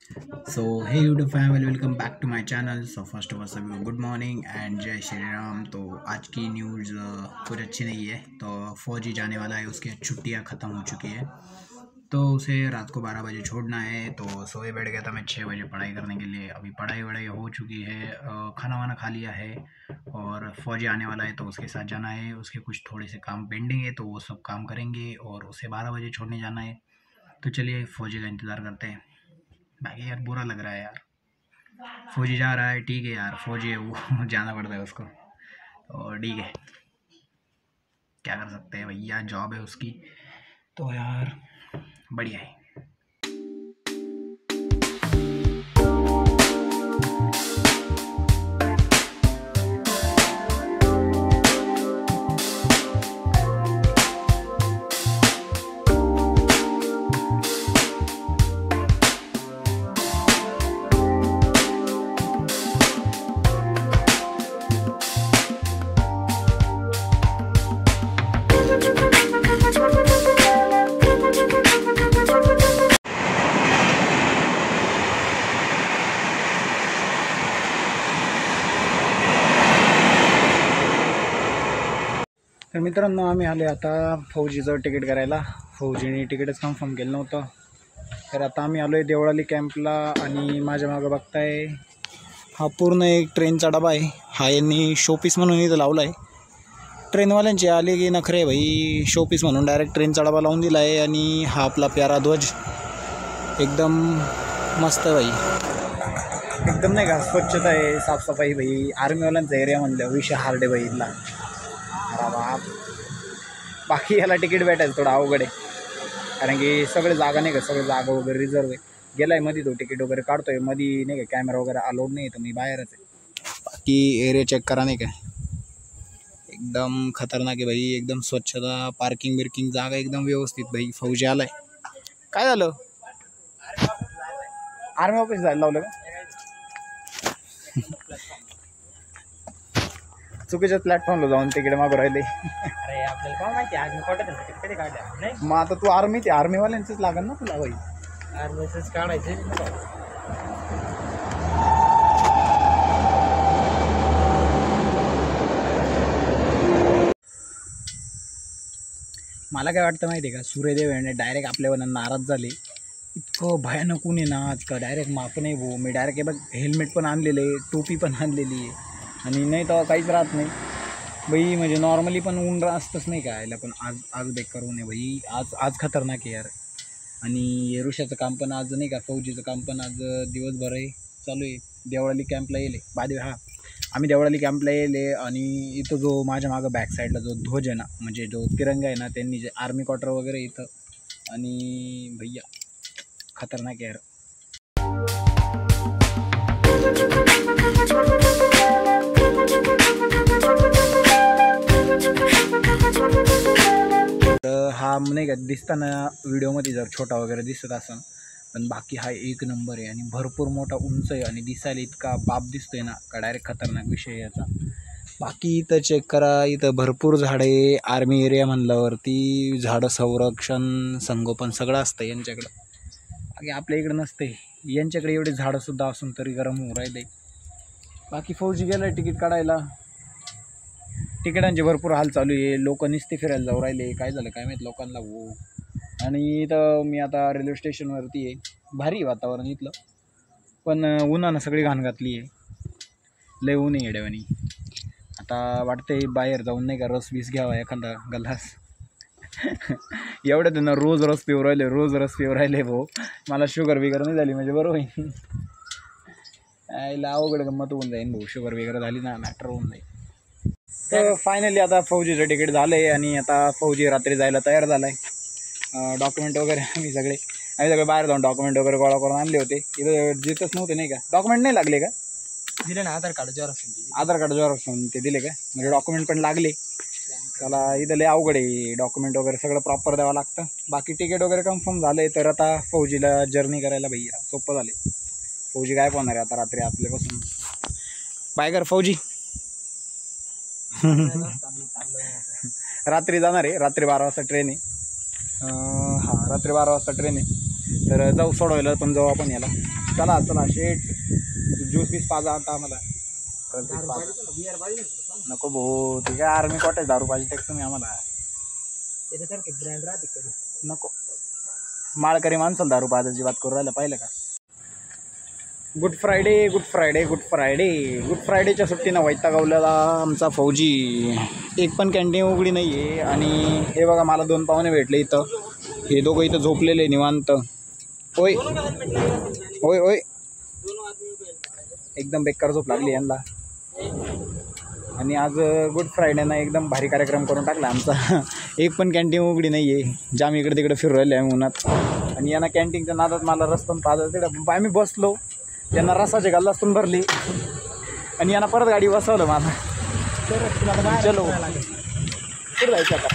So hey YouTube family, welcome back to my channel. So first of all सभी को good morning and जय श्री राम। तो आज की न्यूज़ कुछ अच्छी नहीं है। तो फौजी जाने वाला है, उसकी छुट्टियां ख़त्म हो चुकी है, तो उसे रात को 12 बजे छोड़ना है। तो सोए बैठ गया था मैं 6 बजे पढ़ाई करने के लिए। अभी पढ़ाई वढ़ाई हो चुकी है, खाना वाना खा लिया है और फौजी आने वाला है तो उसके साथ जाना है। उसके कुछ थोड़े से काम पेंडिंग है तो वो सब काम करेंगे और उसे 12 बजे छोड़ने जाना है। तो चलिए फौजी का इंतज़ार करते हैं। बाकी यार बुरा लग रहा है यार, फौजी जा रहा है, ठीक है यार, फौजी है वो जाना पड़ता है उसको, तो ठीक है, क्या कर सकते हैं भैया, जॉब है उसकी। तो यार बढ़िया है। तर मित्रांनो, आम्ही आले आता फौजीचं तिकीट करायला। फौजीने तिकीटच कन्फर्म केलं नव्हतं, तर आता आम्ही आलो आहे देवळाली कॅम्पला। आणि माझ्या मागं बघताय हा पूर्ण एक ट्रेनचा डबा आहे। हा यांनी शोपीस म्हणून इथं लावला आहे। ट्रेनवाल्यांचे आले की नखरे भाई, शोपीस म्हणून डायरेक्ट ट्रेनचा डबा लावून दिला आहे। आणि हा आपला प्यारा ध्वज एकदम मस्त भाई, एकदम नाही का स्वच्छता आहे, साफसफाई भाई। आर्मीवाल्यांचा एरिया म्हणलं विषय हार्ड आहे भाई इथला। अरे बाप, बाकी याला तिकीट भेटायचं थोडं अवघड आहे, कारण की सगळे जागा नाही का, सगळे जागा वगैरे रिझर्व आहे। गेलाय मध्ये तो तिकीट वगैरे काढतोय, मध्ये नाही का कॅमेरा वगैरे अलाउड नाही, तर मी बाहेरच आहे। बाकी एरिया चेक करा, नाही का एकदम खतरनाक आहे भाई, एकदम स्वच्छता, पार्किंग बिर्किंग जागा एकदम व्यवस्थित भाई। फौजी आलाय, काय झालं, आर्मी ऑफिस जायला लावलं का? चुकीच्या प्लॅटफॉर्मला जाऊन तिकीट मागू राहिले। अरे आपल्याला काय माहिती, आर्मी कोर्टात तिकीट कधी काढल्या नाही। मग आता तू आर्मी, ते आर्मीवाल्यांचंच लागेल ना तुला भाई। आर्मीचंच काढायचे। मला काय वाटतं माहिती आहे का, सूर्यदेव याने डायरेक्ट आपल्यावर नाराज झाले। इतकं भयानक ऊन आहे ना आज का, डायरेक्ट माप नाही भाऊ। मी डायरेक्ट हे बघ हेल्मेट पण आणलेलं आहे, टोपी पण आणलेली आहे, आणि नाही तेव्हा काहीच राहत नाही भाई। म्हणजे नॉर्मली पण ऊन असतंच नाही का यायला, पण आज बेकार ऊन आहे भाई। आज खतरनाक आहे यार। आणि ऋषाचं काम पण आज नाही का, फौजीचं काम पण आज दिवसभर आहे चालू आहे। देवळाली कॅम्पला येले बादेव, हां आम्ही देवळाली कॅम्पला येले। आणि इथं जो माझ्या मागं बॅक साईडला जो ध्वज आहे ना, म्हणजे जो तिरंगा आहे ना, त्यांनी जे आर्मी क्वार्टर वगैरे इथं, आणि भैया खतरनाक यार। हा नाही का दिसताना व्हिडिओमध्ये जर छोटा वगैरे दिसत असेल, पण बाकी हा एक नंबर आहे आणि भरपूर मोठा उंच आहे आणि दिसायला इतका बाप दिसतोय ना का, डायरेक्ट खतरनाक विषय याचा। बाकी इथं चेक करा, इथं भरपूर झाडे, आर्मी एरिया म्हणल्यावरती झाडं संरक्षण संगोपन सगळं असतं यांच्याकडं। बाकी आपल्या इकडे नसते, यांच्याकडे एवढे झाडंसुद्धा असून तरी गरम होऊन राहिले। बाकी फौजी गेला तिकीट काढायला, तिकिटांचे भरपूर हाल चालू आहे। लोक नुसते फिरायला जाऊ राहिले, काय झालं काय माहीत लोकांना हो। आणि इथं मी आता रेल्वे स्टेशनवरती आहे, भारी वातावरण इथलं, पण उन्हानं सगळी घाण घातली आहे, लय ऊन आहे येड्यावानी। आता वाटतंय बाहेर जाऊन नाही का रस बीस घ्यावा एखादा गल्हास। एवढ्या त्यांना रोज रस पिऊ राहिले भाऊ। मला शुगर वगैरे नाही झाली म्हणजे बरोबर होईल, यायला अवघड गंमत होऊन जाईन भाऊ, शुगर वगैरे झाली ना मॅटर होऊन जाईल। तर फायनली आता फौजीचं तिकीट झालं आहे आणि आता फौजी रात्री जायला तयार झाला आहे। डॉक्युमेंट वगैरे आम्ही सगळे बाहेर जाऊन डॉक्युमेंट वगैरे गोळा करून आणले होते, इथं देतच नव्हते नाही का, डॉक्युमेंट नाही लागले का? दिले ना, आधार कार्ड जेरॉक्स ते दिले का, म्हणजे डॉक्युमेंट पण लागले। त्याला इथं लय अवघड आहे, डॉक्युमेंट वगैरे सगळं प्रॉपर द्यावं लागतं। बाकी तिकीट वगैरे कन्फर्म झालं आहे, तर आता फौजीला जर्नी करायला भैया सोपं झाले। फौजी काय होणार आहे आता रात्री आपल्यापासून, बाय कर फौजी। रात्री जाणार आहे, रात्री 12 वाजता ट्रेन आहे। हां रात्री 12 वाजता ट्रेन आहे। तर जाऊ सोडवायला पण जाऊ आपण याला. चला चला शेट ज्यूस बीस पाजा आता आम्हाला. नको भाऊ ते काय आर्मी कॉटेज दारू पाहिजे टेक तुम्ही आम्हाला. त्याच्यासारखे ब्रँड राहते कधी नको माळकरी माणसाला दारू पाजायची बात करू राहिलं पाहिलं का. Good Friday Good Friday Good Friday. Good फ्रायडेच्या सुट्टीनं वैतागवलेला आमचा फौजी. एक पण कॅन्टीन उघडी नाही आहे. आणि हे बघा मला 2 पाहुणे भेटले इथं. हे दोघं इथं झोपलेले निवांत. ओय ओय ओय एकदम बेकार झोप लागली यांना. आणि आज गुड फ्रायडेनं एकदम भारी कार्यक्रम करून टाकला आमचा. एक पण कॅन्टीन उघडी नाही आहे. जाम इकडे तिकडे फिरू राहिले आहे उन्हात. आणि यांना कॅन्टीनच्या नादात मला रस पण पाहत तिकडं आम्ही बसलो. त्यांना रसाचे गल्लास पण भरली आणि यांना परत गाडी बसवलं मला. चलो कुठं जायचं आता.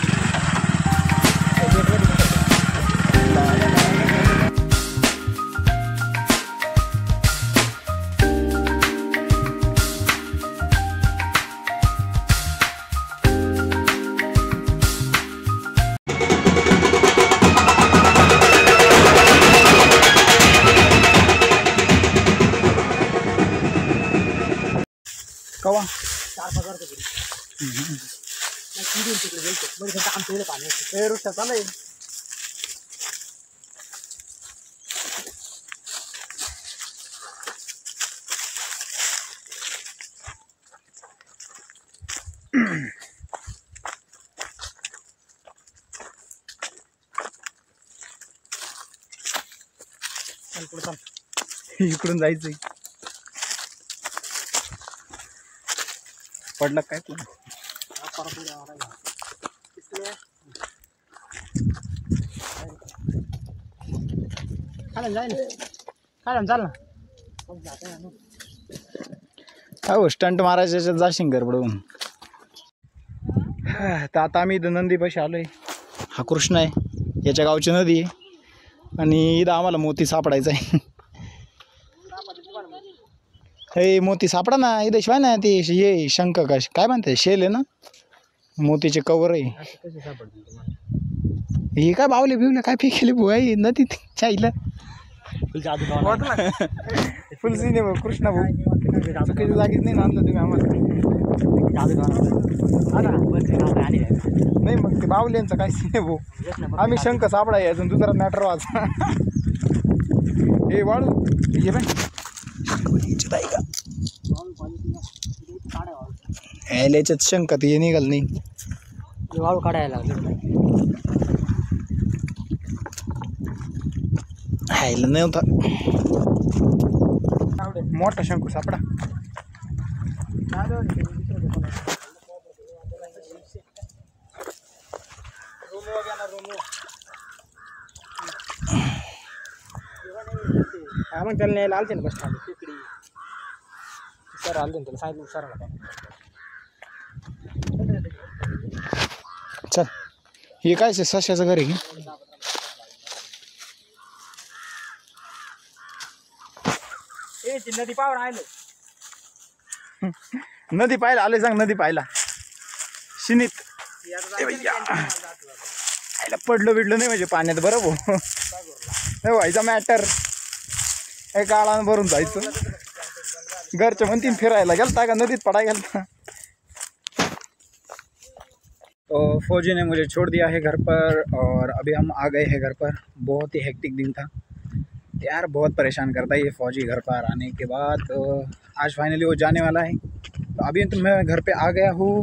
कवा 4-5 तरी तिकडे गेलतो बरं फक्त आमच्या इकडे पाणी असतं. रुष्टा चालेल. चल पुढे चल. इकडून जायचंय. पडलं काय तुला. खाली जाय ना खाली चाल ना. काय हो स्टंट मारायच्या जाशील गडबडून. तर आता आम्ही इथं नंदीपाशी आलोय. हा कृष्ण आहे याच्या गावची नदी आहे. आणि इथं आम्हाला मोती सापडायचा आहे. हे मोती सापडा ना इथं शिवाय ना ते ये शंख का काय म्हणते शेल आहे ना मोतीचे कवर आहे. हे काय बावले बिवले काय फेकेले भाऊ आहे नदी चाईला. फुल सीन आहे कृष्णा भाऊ. चुकीच्या जागीच नाही आणलं तुम्ही आम्हाला. नाही मग ते बावल्यांचं काय सीन आहे भाऊ. आम्ही शंख सापडा अजून दुसरा मॅटर वाचा. हे वाळू हे बाय याच्यात शंका ते निघाल नाही. वाळू काढायला लागले हायला नव्हता मोठा शंकू सापडा. हा मग त्याला न्यायला आलते ना बस स्टँड तिकडे. सर आलते ना त्याला सांगितलं सरांना. चल हे काय सश्याचं घर आहे की. नदी पावर आलो. नदी पाहायला आले सांग. नदी पाहायला शिनीत पडलं बिडलं नाही म्हणजे पाण्यात बरं भाऊ. नाही व्हायचा मॅटर. हे काळानं भरून जायचं. घरचे म्हणतील फिरायला गेलता का नदीत पडाय गेलता. तो फौजी ने मुझे छोड़ दिया है घर पर और अभी हम आ गए हैं घर पर. बहुत ही हेक्टिक दिन था यार. बहुत परेशान करता है ये फौजी घर पर आने के बाद. आज फाइनली वो जाने वाला है. तो अभी तो मैं घर पे आ गया हूँ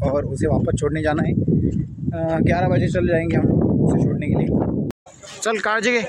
और उसे वापस छोड़ने जाना है. 11 बजे चले जाएंगे हम उसे छोड़ने के लिए. चल काळजी घे.